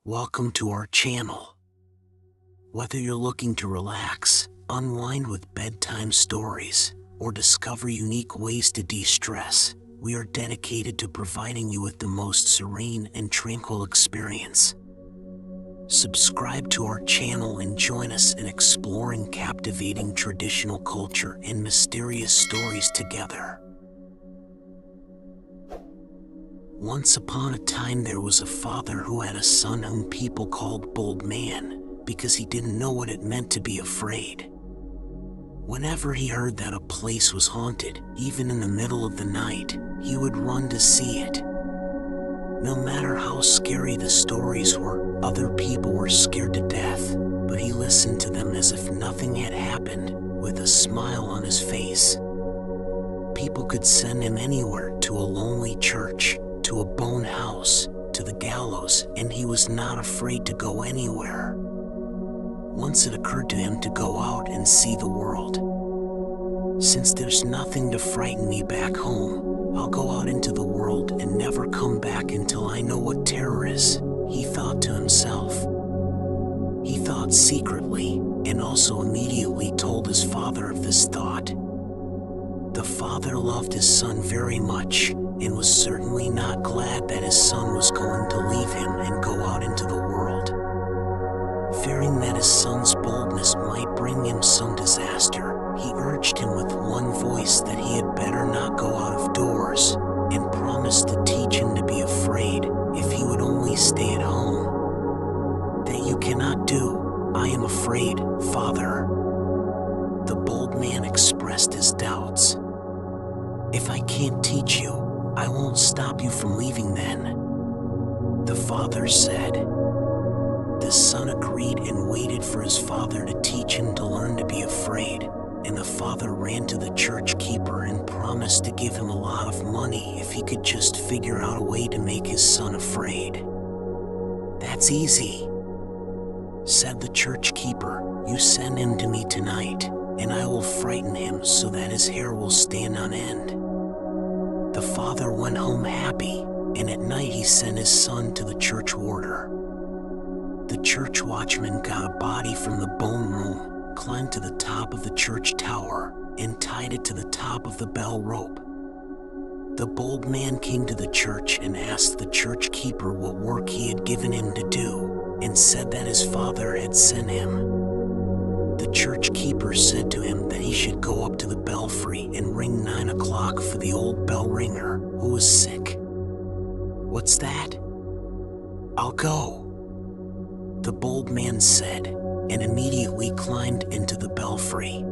Welcome to our channel. Whether you're looking to relax, unwind with bedtime stories, or discover unique ways to de-stress, we are dedicated to providing you with the most serene and tranquil experience. Subscribe to our channel and join us in exploring captivating traditional culture and mysterious stories together. Once upon a time there was a father who had a son whom people called Bold Man because he didn't know what it meant to be afraid. Whenever he heard that a place was haunted, even in the middle of the night, he would run to see it. No matter how scary the stories were, other people were scared to death, but he listened to them as if nothing had happened, with a smile on his face. People could send him anywhere, to a lonely church, to a bone house, to the gallows, and he was not afraid to go anywhere. Once it occurred to him to go out and see the world. Since there's nothing to frighten me back home, I'll go out into the world and never come back until I know what terror is, he thought to himself. He thought secretly, and also immediately told his father of this thought. The father loved his son very much, and was certainly not glad that his son was going to leave him and go out into the world. Fearing that his son's boldness might bring him some disaster, he urged him with one voice that he had better not go out of doors, and promised to teach him to be afraid if he would only stay at home. "That you cannot do, I am afraid, father." The bold man expressed his doubts. "If I can't teach you, I won't stop you from leaving then," the father said. The son agreed and waited for his father to teach him to learn to be afraid, and the father ran to the church keeper and promised to give him a lot of money if he could just figure out a way to make his son afraid. "That's easy," said the church keeper. "You send him to me tonight, and I will frighten him so that his hair will stand on end." The father went home happy, and at night he sent his son to the church warder. The church watchman got a body from the bone room, climbed to the top of the church tower, and tied it to the top of the bell rope. The bold man came to the church and asked the church keeper what work he had given him to do, and said that his father had sent him. The church keeper said to him that he should go up to the belfry and ring 9 o'clock for the old bell ringer, who was sick. "What's that?" "I'll go," the bold man said, and immediately climbed into the belfry.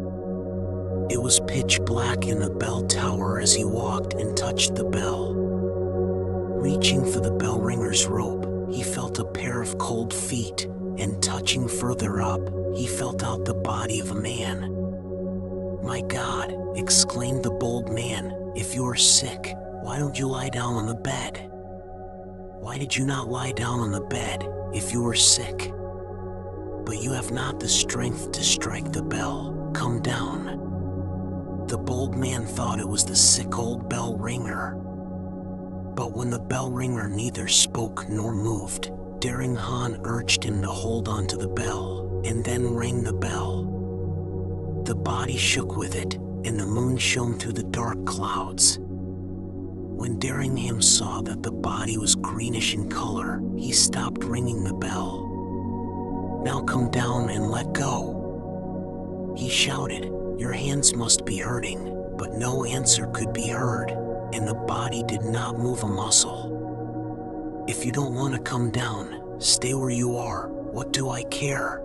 It was pitch black in the bell tower as he walked and touched the bell. Reaching for the bell ringer's rope, he felt a pair of cold feet, and touching further up, he felt out the body of a man. "My God," exclaimed the bold man, "if you are sick, why don't you lie down on the bed? Why did you not lie down on the bed if you were sick? But you have not the strength to strike the bell. Come down." The bold man thought it was the sick old bell ringer. But when the bell ringer neither spoke nor moved, Daring Han urged him to hold on to the bell, and then rang the bell. The body shook with it, and the moon shone through the dark clouds. When Daringham saw that the body was greenish in color, he stopped ringing the bell. "Now come down and let go," he shouted. "Your hands must be hurting," but no answer could be heard, and the body did not move a muscle. "If you don't want to come down, stay where you are. What do I care?"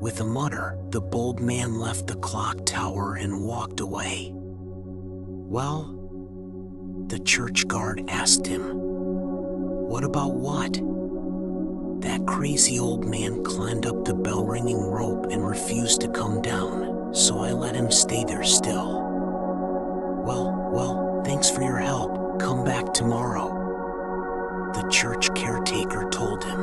With a mutter, the bold man left the clock tower and walked away. "Well?" the church guard asked him. "What about what?" "That crazy old man climbed up the bell-ringing rope and refused to come down, so I let him stay there still." Well, thanks for your help. Come back tomorrow," the church caretaker told him.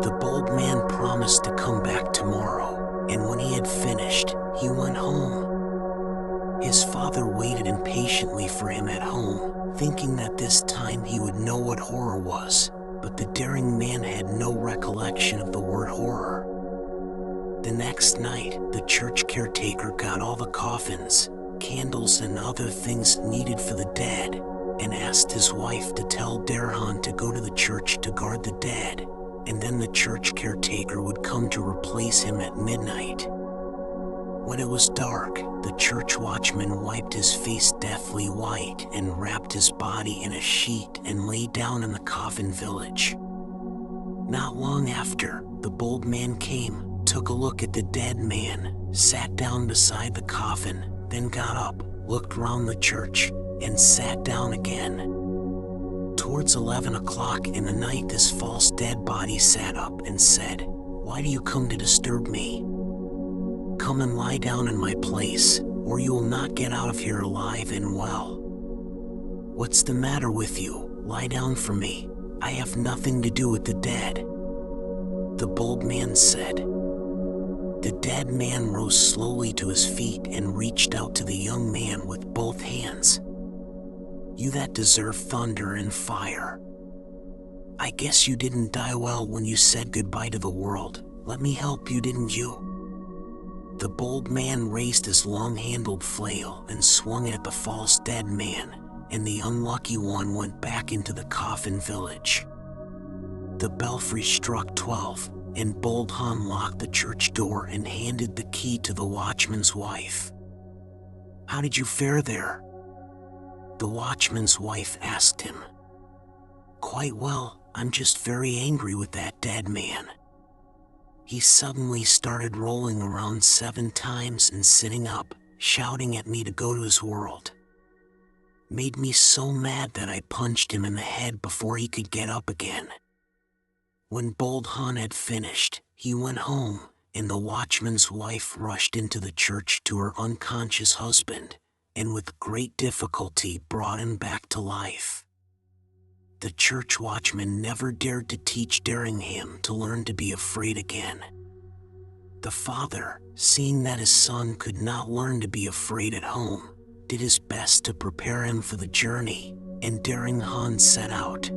The bold man promised to come back tomorrow, and when he had finished, he went home. His father waited impatiently for him at home, thinking that this time he would know what horror was, but The daring man had no recollection of the word horror. The next night, the church caretaker got all the coffins, candles, and other things needed for the dead, and asked his wife to tell Derhan to go to the church to guard the dead, and then the church caretaker would come to replace him at midnight. When it was dark, the church watchman wiped his face deathly white and wrapped his body in a sheet and lay down in the coffin village. Not long after, the bold man came, took a look at the dead man, sat down beside the coffin, then got up, looked round the church, and sat down again. Towards 11 o'clock in the night, this false dead body sat up and said, "Why do you come to disturb me? Come and lie down in my place, or you will not get out of here alive and well. What's the matter with you? Lie down for me. I have nothing to do with the dead." The bold man said. The dead man rose slowly to his feet and reached out to the young man with both hands. "You that deserve thunder and fire. I guess you didn't die well when you said goodbye to the world. Let me help you, didn't you?" The bold man raised his long-handled flail and swung at the false dead man, and the unlucky one went back into the coffin village. The belfry struck 12, and Bold Han locked the church door and handed the key to the watchman's wife. "How did you fare there?" the watchman's wife asked him. "Quite well. I'm just very angry with that dead man. He suddenly started rolling around 7 times and sitting up, shouting at me to go to his world. Made me so mad that I punched him in the head before he could get up again." When Bold Han had finished, he went home, and the watchman's wife rushed into the church to her unconscious husband, and with great difficulty brought him back to life. The church watchman never dared to teach Derringham to learn to be afraid again. The father, seeing that his son could not learn to be afraid at home, did his best to prepare him for the journey, and Derringham set out.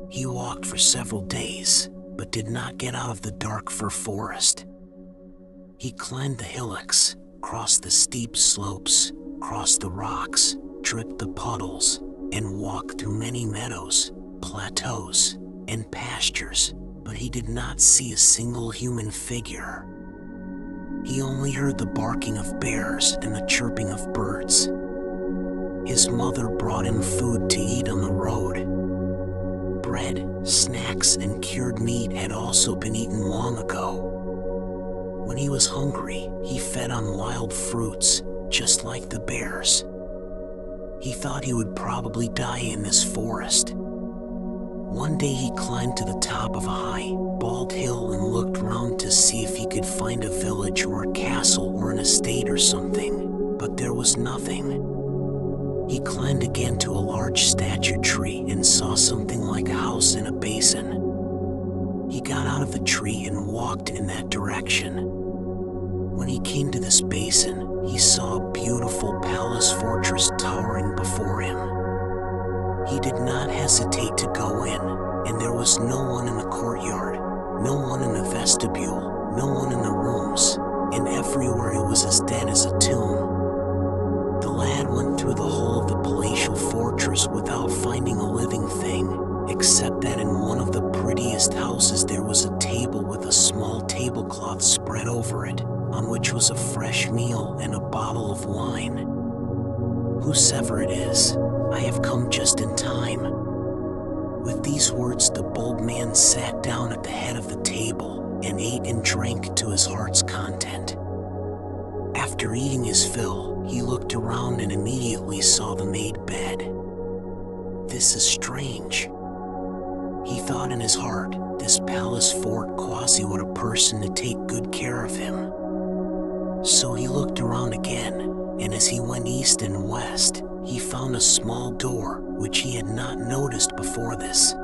He walked for several days, but did not get out of the dark fir forest. He climbed the hillocks, crossed the steep slopes, crossed the rocks, tripped the puddles, and walked through many meadows, plateaus, and pastures, but he did not see a single human figure. He only heard the barking of bears and the chirping of birds. His mother brought him food to eat on the road. Bread, snacks, and cured meat had also been eaten long ago. When he was hungry, he fed on wild fruits, just like the bears. He thought he would probably die in this forest. One day he climbed to the top of a high, bald hill and looked round to see if he could find a village or a castle or an estate or something, but there was nothing. He climbed again to a large statue tree and saw something like a house in a basin. He got out of the tree and walked in that direction. When he came to this basin, he saw a beautiful palace fortress towering before him. He did not hesitate to go in, and there was no one in the courtyard, no one in the vestibule, no one in the rooms, and everywhere it was as dead as a tomb. The lad went through the whole of the palatial fortress without finding a living thing, except that in one of the prettiest houses there was a table with a small tablecloth spread over it, on which was a fresh meal and a bottle of wine. "Whosoever it is, I have come just in time." With these words, the bold man sat down at the head of the table and ate and drank to his heart's content. After eating his fill, he looked around and immediately saw the made bed. "This is strange," he thought in his heart. "This palace fort quasi would a person to take good care of him." So he looked around again, and as he went east and west, he found a small door which he had not noticed before this.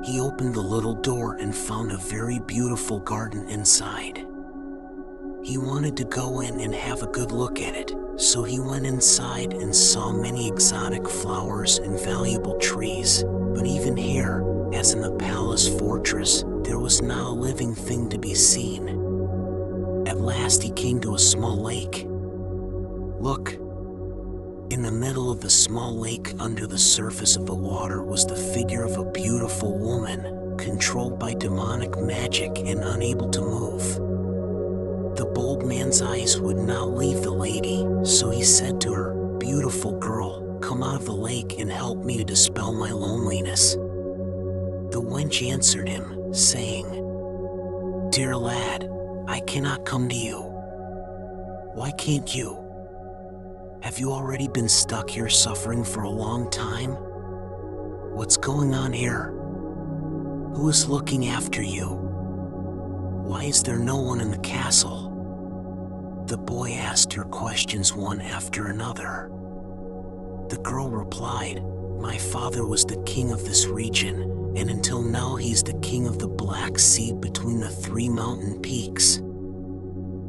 He opened the little door and found a very beautiful garden inside. He wanted to go in and have a good look at it, so he went inside and saw many exotic flowers and valuable trees, but even here, as in the palace fortress, there was not a living thing to be seen. At last he came to a small lake. Look! In the middle of the small lake, under the surface of the water, was the figure of a beautiful woman, controlled by demonic magic and unable to move. The bold man's eyes would not leave the lady, so he said to her, "Beautiful girl, come out of the lake and help me to dispel my loneliness." The wench answered him, saying, "Dear lad, I cannot come to you." "Why can't you? Have you already been stuck here suffering for a long time? What's going on here? Who is looking after you? Why is there no one in the castle?" The boy asked her questions one after another. The girl replied, "My father was the king of this region, and until now he's the king of the Black Sea between the 3 mountain peaks.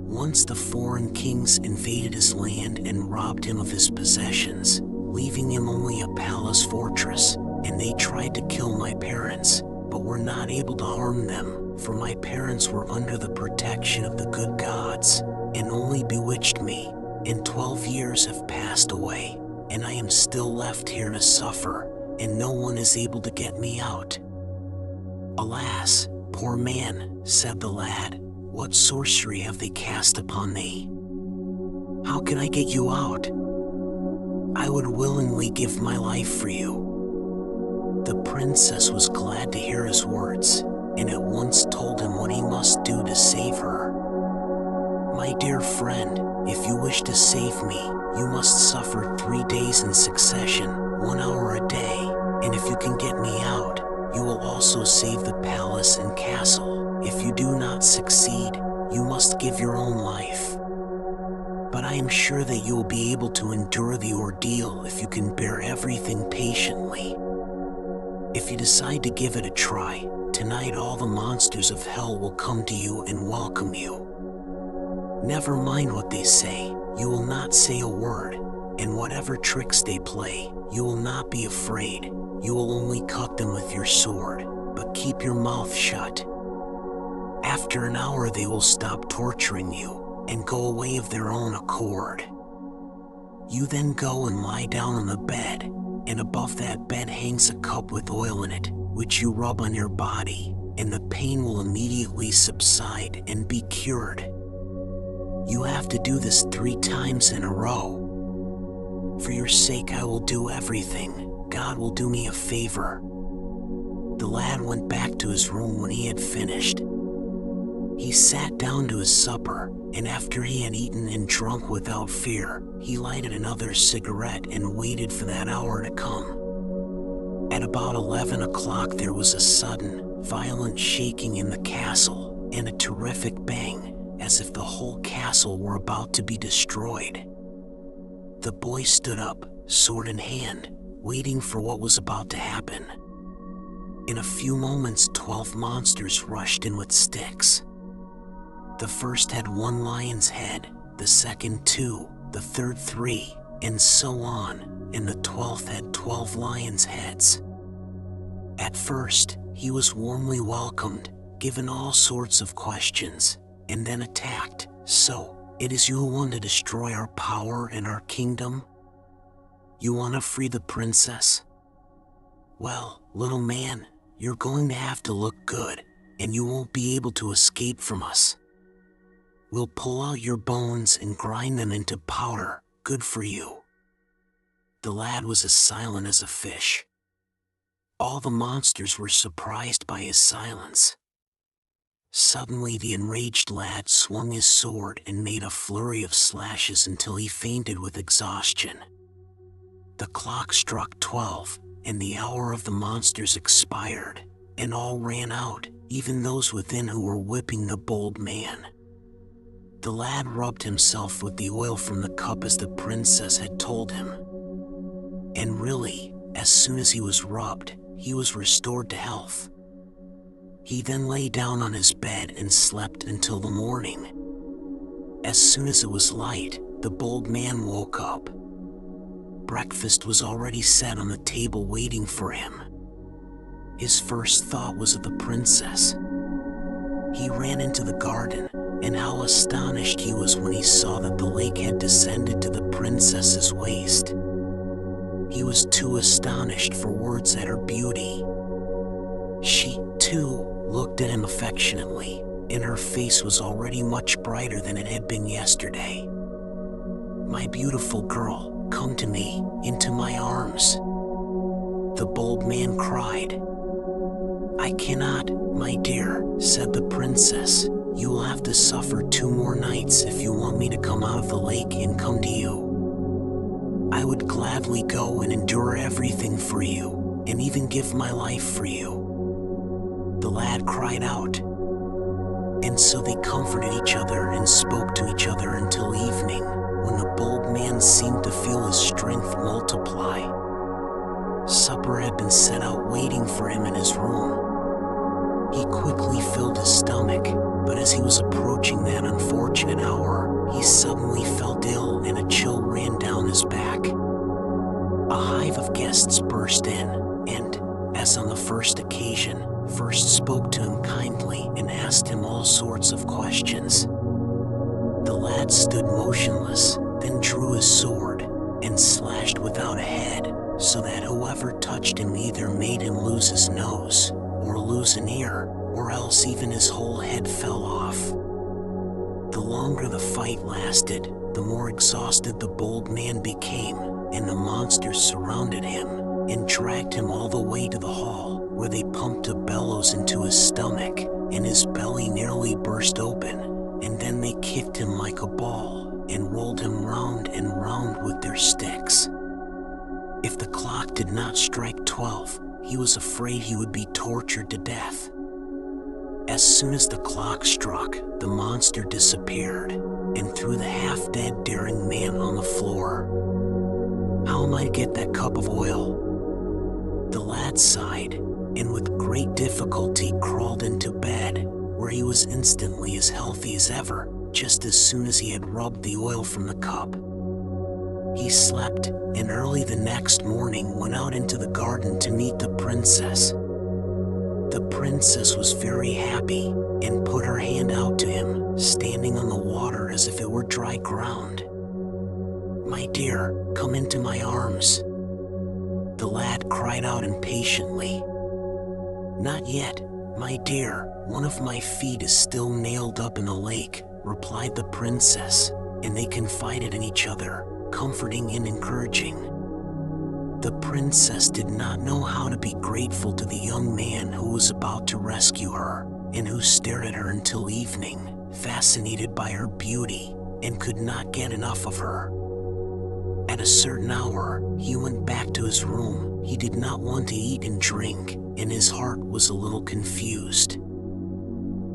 Once the foreign kings invaded his land and robbed him of his possessions, leaving him only a palace fortress, and they tried to kill my parents, but were not able to harm them, for my parents were under the protection of the good gods, and only bewitched me, and 12 years have passed away, and I am still left here to suffer, and no one is able to get me out." "Alas, poor man," said the lad, "what sorcery have they cast upon thee? How can I get you out? I would willingly give my life for you." The princess was glad to hear his words, and at once told him what he must do to save her. "My dear friend, if you wish to save me, you must suffer 3 days in succession, 1 hour a day, and if you can get me out, you will also save the palace and castle. If you do not succeed, you must give your own life. But I am sure that you will be able to endure the ordeal if you can bear everything patiently. If you decide to give it a try, tonight all the monsters of hell will come to you and welcome you. Never mind what they say, you will not say a word, and whatever tricks they play, you will not be afraid. You will only cut them with your sword, but keep your mouth shut. After an hour they will stop torturing you and go away of their own accord. You then go and lie down on the bed, and above that bed hangs a cup with oil in it, which you rub on your body, and the pain will immediately subside and be cured. You have to do this 3 times in a row. For your sake I will do everything. God will do me a favor." The lad went back to his room when he had finished. He sat down to his supper, and after he had eaten and drunk without fear, he lighted another cigarette and waited for that hour to come. At about 11 o'clock there was a sudden, violent shaking in the castle, and a terrific bang, as if the whole castle were about to be destroyed. The boy stood up, sword in hand, waiting for what was about to happen. In a few moments 12 monsters rushed in with sticks. The first had 1 lion's head, the second 2, the third 3, and so on, and the 12th had 12 lions' heads. At first, he was warmly welcomed, given all sorts of questions, and then attacked. "So, it is you who want to destroy our power and our kingdom? You want to free the princess? Well, little man, you're going to have to look good, and you won't be able to escape from us. We'll pull out your bones and grind them into powder, good for you." The lad was as silent as a fish. All the monsters were surprised by his silence. Suddenly the enraged lad swung his sword and made a flurry of slashes until he fainted with exhaustion. The clock struck 12, and the hour of the monsters expired, and all ran out, even those within who were whipping the bold man. The lad rubbed himself with the oil from the cup as the princess had told him. And really, as soon as he was rubbed, he was restored to health. He then lay down on his bed and slept until the morning. As soon as it was light, the bold man woke up. Breakfast was already set on the table waiting for him. His first thought was of the princess. He ran into the garden, and how astonished he was when he saw that the lake had descended to the princess's waist. He was too astonished for words at her beauty. She, too, looked at him affectionately, and her face was already much brighter than it had been yesterday. "My beautiful girl, come to me, into my arms," the bold man cried. "I cannot, my dear," said the princess. "You will have to suffer 2 more nights if you want me to come out of the lake and come to you. I would gladly go and endure everything for you, and even give my life for you." The lad cried out. And so they comforted each other and spoke to each other until evening, when the bold man seemed to feel his strength multiply. Supper had been set out waiting for him in his room. He quickly filled his stomach, but as he was approaching that unfortunate hour, he suddenly felt ill and a chill ran down his back. A hive of guests burst in, and, as on the first occasion, first spoke to him kindly and asked him all sorts of questions. The lad stood motionless, then drew his sword, and slashed without a head, so that whoever touched him either made him lose his nose, or lose an ear, or else even his whole head fell off. The longer the fight lasted, the more exhausted the bold man became, and the monsters surrounded him, and dragged him all the way to the hall, where they pumped a bellows into his stomach, and his belly nearly burst open, and then they kicked him like a ball, and rolled him round and round with their sticks. If the clock did not strike 12, he was afraid he would be tortured to death. As soon as the clock struck, the monster disappeared, and threw the half-dead daring man on the floor. "How am I to get that cup of oil?" The lad sighed, and with great difficulty crawled into bed, where he was instantly as healthy as ever, just as soon as he had rubbed the oil from the cup. He slept, and early the next morning went out into the garden to meet the princess. The princess was very happy, and put her hand out to him, standing on the water as if it were dry ground. "My dear, come into my arms," the lad cried out impatiently. "Not yet, my dear, one of my feet is still nailed up in the lake," replied the princess, and they confided in each other, comforting and encouraging. The princess did not know how to be grateful to the young man who was about to rescue her, and who stared at her until evening, fascinated by her beauty, and could not get enough of her. At a certain hour, he went back to his room. He did not want to eat and drink, and his heart was a little confused.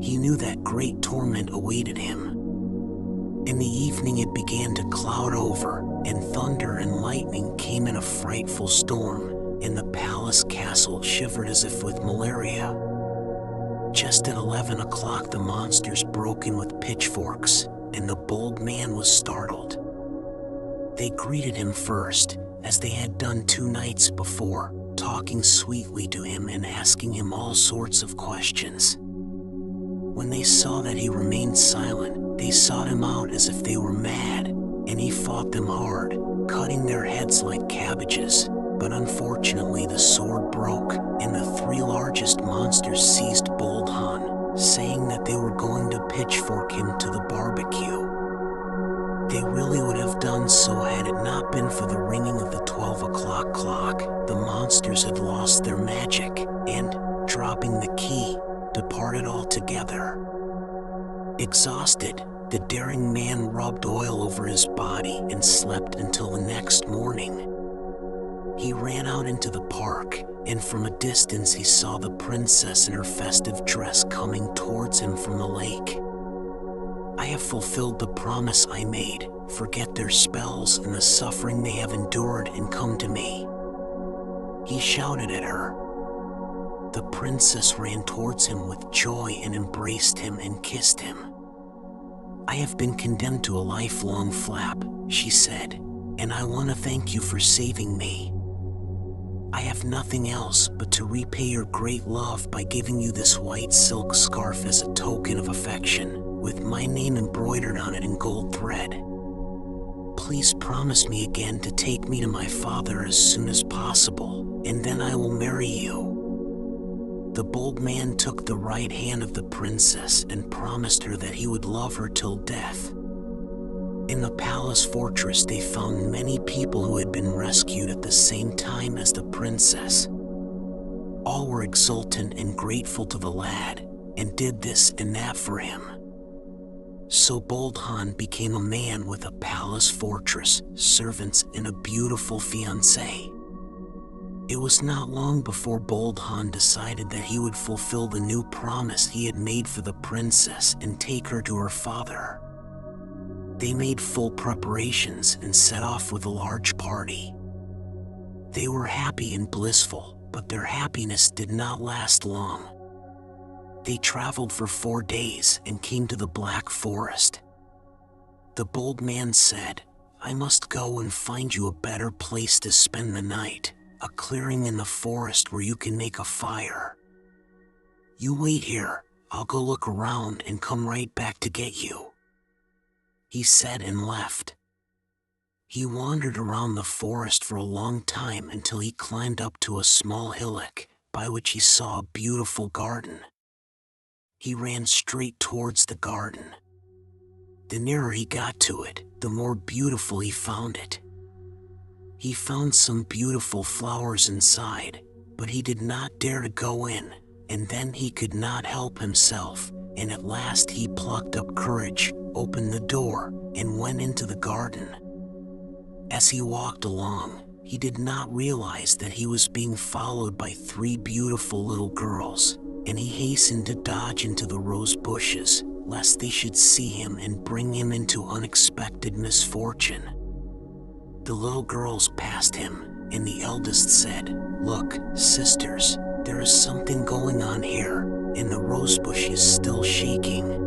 He knew that great torment awaited him. In the evening it began to cloud over, and thunder and lightning came in a frightful storm, and the palace castle shivered as if with malaria. Just at 11 o'clock the monsters broke in with pitchforks, and the bold man was startled. They greeted him first, as they had done 2 nights before, talking sweetly to him and asking him all sorts of questions. When they saw that he remained silent, they sought him out as if they were mad, and he fought them hard, cutting their heads like cabbages. But unfortunately the sword broke, and the 3 largest monsters seized Bold Han, saying that they were going to pitchfork him to the barbecue. They really would have done so had it not been for the ringing of the 12 o'clock clock. The monsters had lost their magic, and, dropping the key, departed altogether. Exhausted, the daring man rubbed oil over his body and slept until the next morning. He ran out into the park, and from a distance he saw the princess in her festive dress coming towards him from the lake. "I have fulfilled the promise I made. Forget their spells and the suffering they have endured and come to me," he shouted at her. The princess ran towards him with joy and embraced him and kissed him. "I have been condemned to a lifelong flap," she said, "and I want to thank you for saving me." I have nothing else but to repay your great love by giving you this white silk scarf as a token of affection, with my name embroidered on it in gold thread. Please promise me again to take me to my father as soon as possible, and then I will marry you." The bold man took the right hand of the princess and promised her that he would love her till death. In the palace fortress, they found many people who had been rescued at the same time as the princess. All were exultant and grateful to the lad, and did this and that for him. So Bold Han became a man with a palace fortress, servants, and a beautiful fiancée. It was not long before Bold Han decided that he would fulfill the new promise he had made for the princess and take her to her father. They made full preparations and set off with a large party. They were happy and blissful, but their happiness did not last long. They traveled for 4 days and came to the Black Forest. The bold man said, "I must go and find you a better place to spend the night, a clearing in the forest where you can make a fire. You wait here, I'll go look around and come right back to get you." He said and left. He wandered around the forest for a long time until he climbed up to a small hillock, by which he saw a beautiful garden. He ran straight towards the garden. The nearer he got to it, the more beautiful he found it. He found some beautiful flowers inside, but he did not dare to go in, and then he could not help himself, and at last he plucked up courage, opened the door, and went into the garden. As he walked along, he did not realize that he was being followed by 3 beautiful little girls, and he hastened to dodge into the rose bushes, lest they should see him and bring him into unexpected misfortune. The little girls passed him, and the eldest said, "Look, sisters, there is something going on here, and the rose bush is still shaking."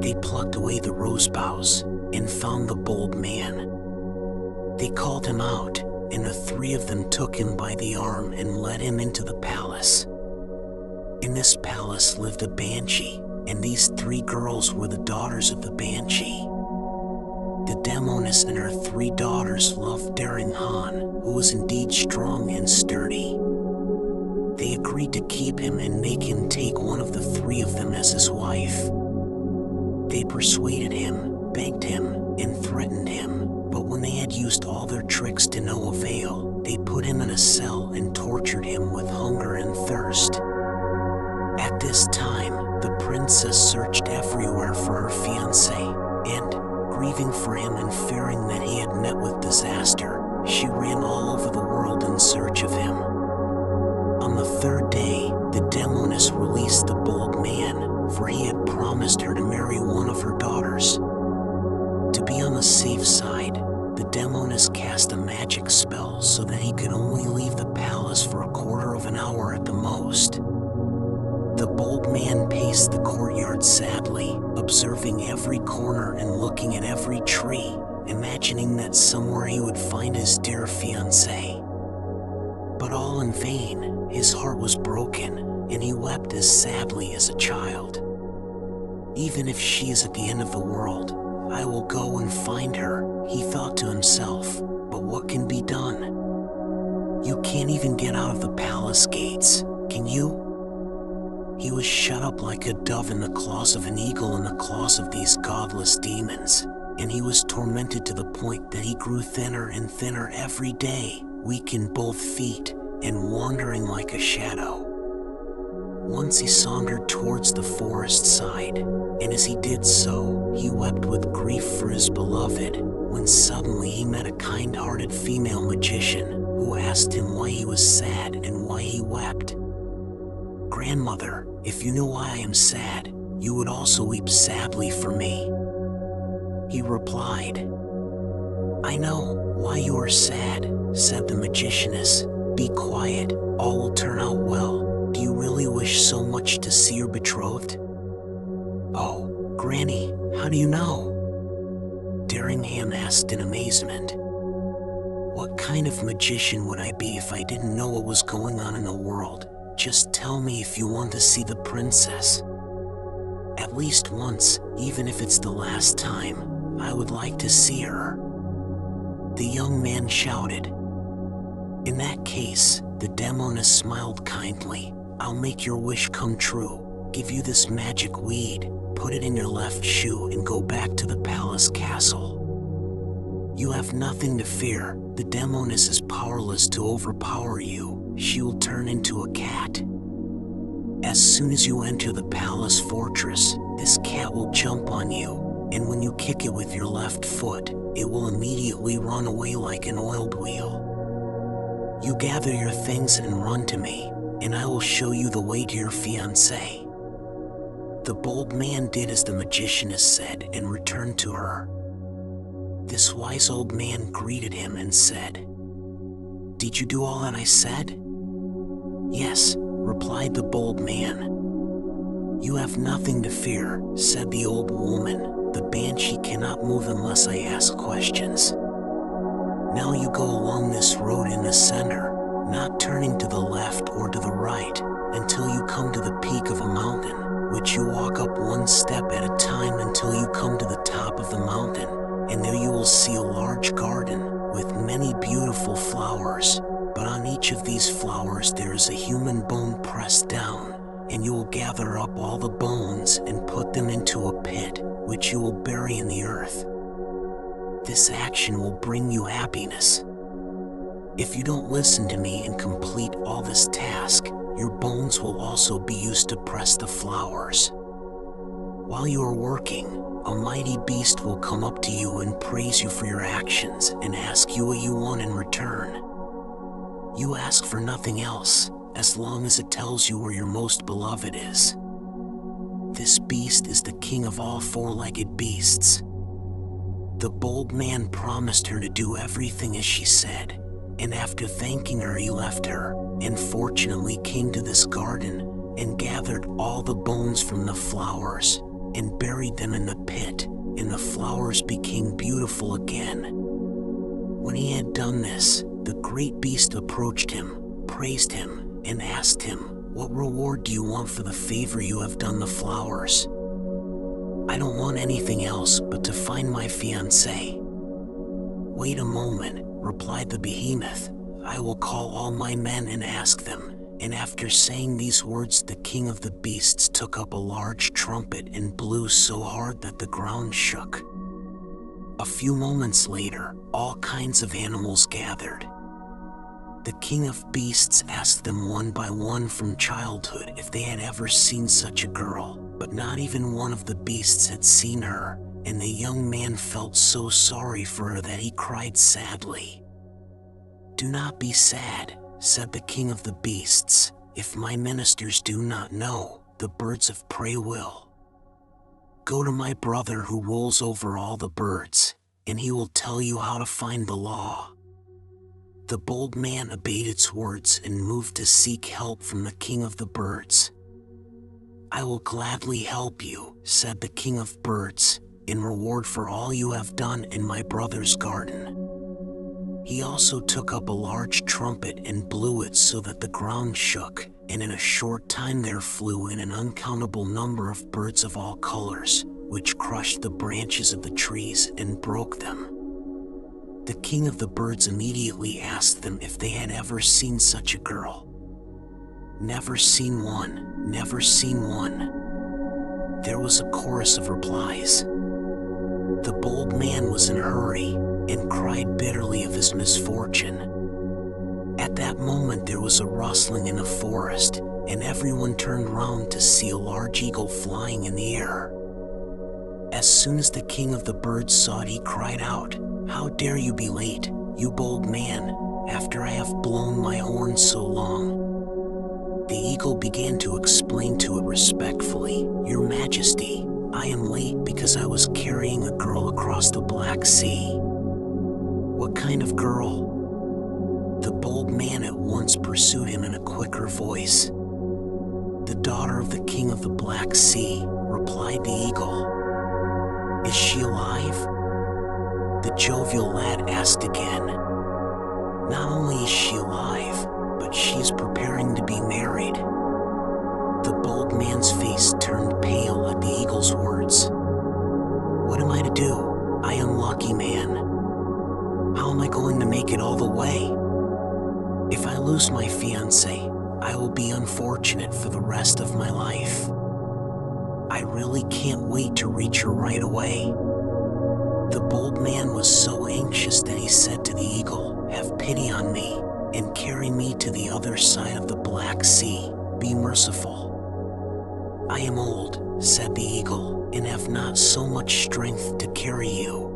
They plucked away the rose boughs and found the bold man. They called him out, and the 3 of them took him by the arm and led him into the palace. In this palace lived a banshee, and these 3 girls were the daughters of the banshee. The demoness and her 3 daughters loved daring Han, who was indeed strong and sturdy. They agreed to keep him and make him take one of the 3 of them as his wife. They persuaded him, begged him, and threatened him, but when they had used all their tricks to no avail, they put him in a cell and tortured him with hunger and thirst. At this time, the princess searched everywhere for her fiancé, and, grieving for him and fearing that he had met with disaster, she ran all over the world in search of him. On the 3rd day, the demoness released the bold man, for he had promised her to marry one of her daughters. To be on the safe side, the demoness cast a magic spell so that he could only leave the palace for a quarter of an hour at the most. The bold man paced the courtyard sadly, observing every corner and looking at every tree, imagining that somewhere he would find his dear fiancée. But all in vain, his heart was broken, and he wept as sadly as a child. "Even if she is at the end of the world, I will go and find her," he thought to himself, "but what can be done? You can't even get out of the palace gates, can you?" He was shut up like a dove in the claws of an eagle in the claws of these godless demons, and he was tormented to the point that he grew thinner and thinner every day, weak in both feet, and wandering like a shadow. Once he sauntered towards the forest side, and as he did so, he wept with grief for his beloved, when suddenly he met a kind-hearted female magician, who asked him why he was sad and why he wept. "Grandmother, if you knew why I am sad, you would also weep sadly for me," he replied. "I know why you are sad," said the magicianess. "Be quiet, all will turn out well. Do you really wish so much to see your betrothed?" "Oh, Granny, how do you know?" Daringham asked in amazement. What kind of magician would I be if I didn't know what was going on in the world? Just tell me if you want to see the princess. At least once, even if it's the last time, I would like to see her." The young man shouted. "In that case," the demoness smiled kindly, "I'll make your wish come true. Give you this magic weed, put it in your left shoe and go back to the palace castle. You have nothing to fear. The demoness is powerless to overpower you. She will turn into a cat. As soon as you enter the palace fortress, this cat will jump on you, and when you kick it with your left foot, it will immediately run away like an oiled wheel. You gather your things and run to me, and I will show you the way to your fiancé." The bold man did as the magicianess said and returned to her. This wise old man greeted him and said, "Did you do all that I said?" "Yes," replied the bold man. "You have nothing to fear," said the old woman. "The banshee cannot move unless I ask questions. Now you go along this road in the center, not turning to the left or to the right, until you come to the peak of a mountain, which you walk up one step at a time until you come to the top of the mountain, and there you will see a large garden with many beautiful flowers, but on each of these flowers there is a human bone pressed down, and you will gather up all the bones and put them into a pit, which you will bury in the earth. This action will bring you happiness. If you don't listen to me and complete all this task, your bones will also be used to press the flowers. While you are working, a mighty beast will come up to you and praise you for your actions and ask you what you want in return. You ask for nothing else, as long as it tells you where your most beloved is. This beast is the king of all four-legged beasts." The bold man promised her to do everything as she said, and after thanking her he left her, and fortunately came to this garden, and gathered all the bones from the flowers, and buried them in the pit, and the flowers became beautiful again. When he had done this, the great beast approached him, praised him, and asked him, "What reward do you want for the favor you have done the flowers?" "I don't want anything else but to find my fiancée." "Wait a moment," replied the behemoth. "I will call all my men and ask them." And after saying these words, the king of the beasts took up a large trumpet and blew so hard that the ground shook. A few moments later, all kinds of animals gathered. The king of beasts asked them one by one from childhood if they had ever seen such a girl, but not even one of the beasts had seen her, and the young man felt so sorry for her that he cried sadly. "Do not be sad," said the king of the beasts. "If my ministers do not know, the birds of prey will. Go to my brother who rules over all the birds, and he will tell you how to find the law." The bold man obeyed its words and moved to seek help from the king of the birds. "I will gladly help you," said the king of birds, "in reward for all you have done in my brother's garden." He also took up a large trumpet and blew it so that the ground shook, and in a short time there flew in an uncountable number of birds of all colors, which crushed the branches of the trees and broke them. The king of the birds immediately asked them if they had ever seen such a girl. "Never seen one, never seen one." There was a chorus of replies. The bold man was in a hurry and cried bitterly of his misfortune. At that moment there was a rustling in the forest, and everyone turned round to see a large eagle flying in the air. As soon as the king of the birds saw it, he cried out, "How dare you be late, you bold man, after I have blown my horn so long?" The eagle began to explain to it respectfully, "Your Majesty, I am late because I was carrying a girl across the Black Sea." "What kind of girl?" The bold man at once pursued him in a quicker voice. "The daughter of the king of the Black Sea," replied the eagle. "Is she alive?" The jovial lad asked again. Not only is she alive, but she's preparing to be married. The bold man's face turned pale at the eagle's words. What am I to do, I unlucky man? How am I going to make it all the way? If I lose my fiancé, I will be unfortunate for the rest of my life. I really can't wait to reach her right away. The bold man was so anxious that he said to the eagle, "Have pity on me and carry me to the other side of the Black Sea. Be merciful." "I am old," said the eagle, "and have not so much strength to carry you."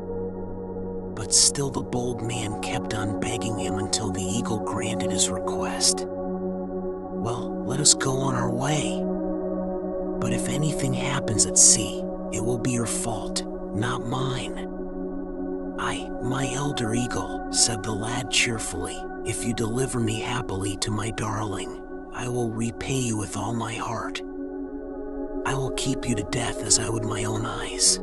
But still the bold man kept on begging him until the eagle granted his request. "Well, let us go on our way. But if anything happens at sea, it will be your fault, not mine." My elder eagle," said the lad cheerfully, "if you deliver me happily to my darling, I will repay you with all my heart. I will keep you to death as I would my own eyes.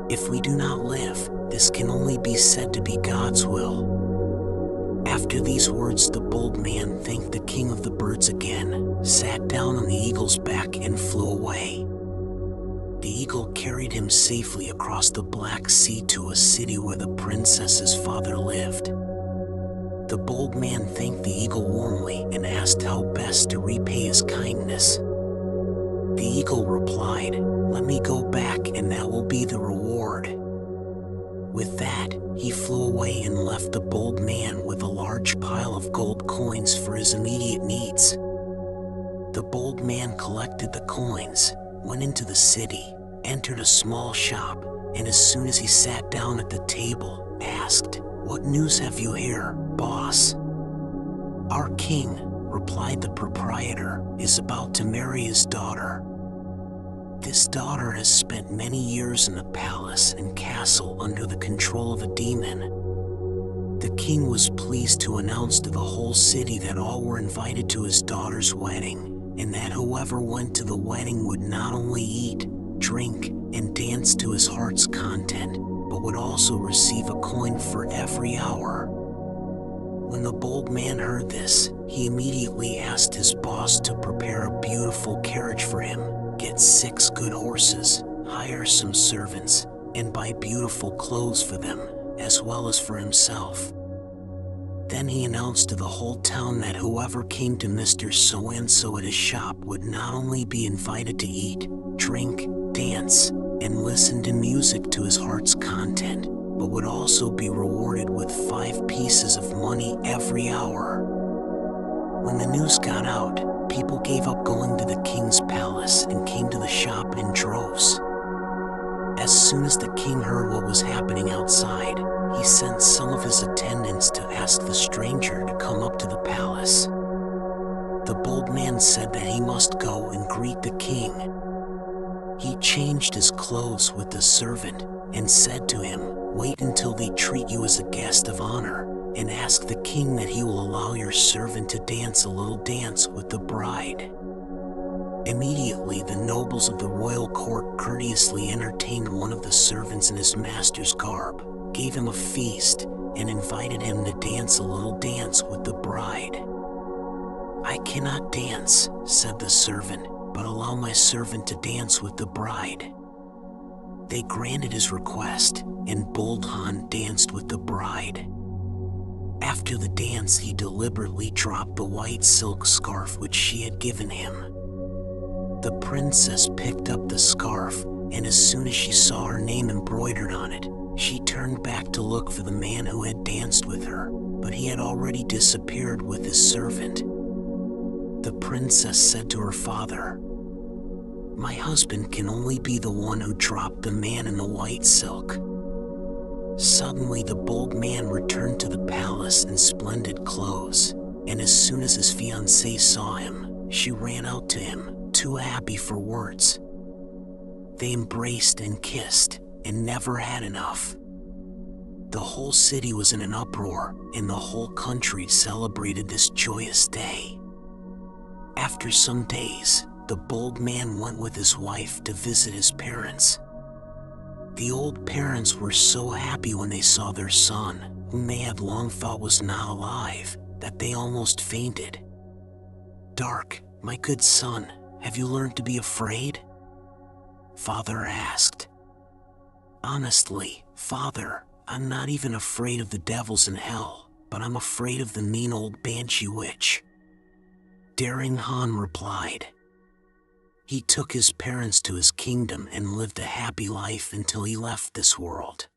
If we do not live, this can only be said to be God's will." After these words, the bold man thanked the king of the birds again, sat down on the eagle's back and flew away. The eagle carried him safely across the Black Sea to a city where the princess's father lived. The bold man thanked the eagle warmly and asked how best to repay his kindness. The eagle replied, "Let me go back and that will be the reward." With that, he flew away and left the bold man with a large pile of gold coins for his immediate needs. The bold man collected the coins, went into the city, entered a small shop, and as soon as he sat down at the table, asked, "What news have you here, boss?" "Our king," replied the proprietor, "is about to marry his daughter. This daughter has spent many years in the palace and castle under the control of a demon. The king was pleased to announce to the whole city that all were invited to his daughter's wedding, and that whoever went to the wedding would not only eat, drink, and dance to his heart's content, but would also receive a coin for every hour." When the bold man heard this, he immediately asked his boss to prepare a beautiful carriage for him, get 6 good horses, hire some servants, and buy beautiful clothes for them, as well as for himself. Then he announced to the whole town that whoever came to Mr. So-and-so at his shop would not only be invited to eat, drink, dance, and listen to music to his heart's content, but would also be rewarded with 5 pieces of money every hour. When the news got out, people gave up going to the king's palace and came to the shop in droves. As soon as the king heard what was happening outside, he sent some of his attendants to ask the stranger to come up to the palace. The bold man said that he must go and greet the king. He changed his clothes with the servant and said to him, "Wait until they treat you as a guest of honor, and ask the king that he will allow your servant to dance a little dance with the bride." Immediately, the nobles of the royal court courteously entertained one of the servants in his master's garb, gave him a feast, and invited him to dance a little dance with the bride. "I cannot dance," said the servant, "but allow my servant to dance with the bride." They granted his request, and Bold Han danced with the bride. After the dance, he deliberately dropped the white silk scarf which she had given him. The princess picked up the scarf, and as soon as she saw her name embroidered on it, she turned back to look for the man who had danced with her, but he had already disappeared with his servant. The princess said to her father, "My husband can only be the one who dropped the man in the white silk." Suddenly, the bold man returned to the palace in splendid clothes, and as soon as his fiancée saw him, she ran out to him, too happy for words. They embraced and kissed, and never had enough. The whole city was in an uproar, and the whole country celebrated this joyous day. After some days, the bold man went with his wife to visit his parents. The old parents were so happy when they saw their son, whom they had long thought was not alive, that they almost fainted. "Dark, my good son, have you learned to be afraid?" Father asked. "Honestly, Father, I'm not even afraid of the devils in hell, but I'm afraid of the mean old banshee witch," Daring Han replied. He took his parents to his kingdom and lived a happy life until he left this world.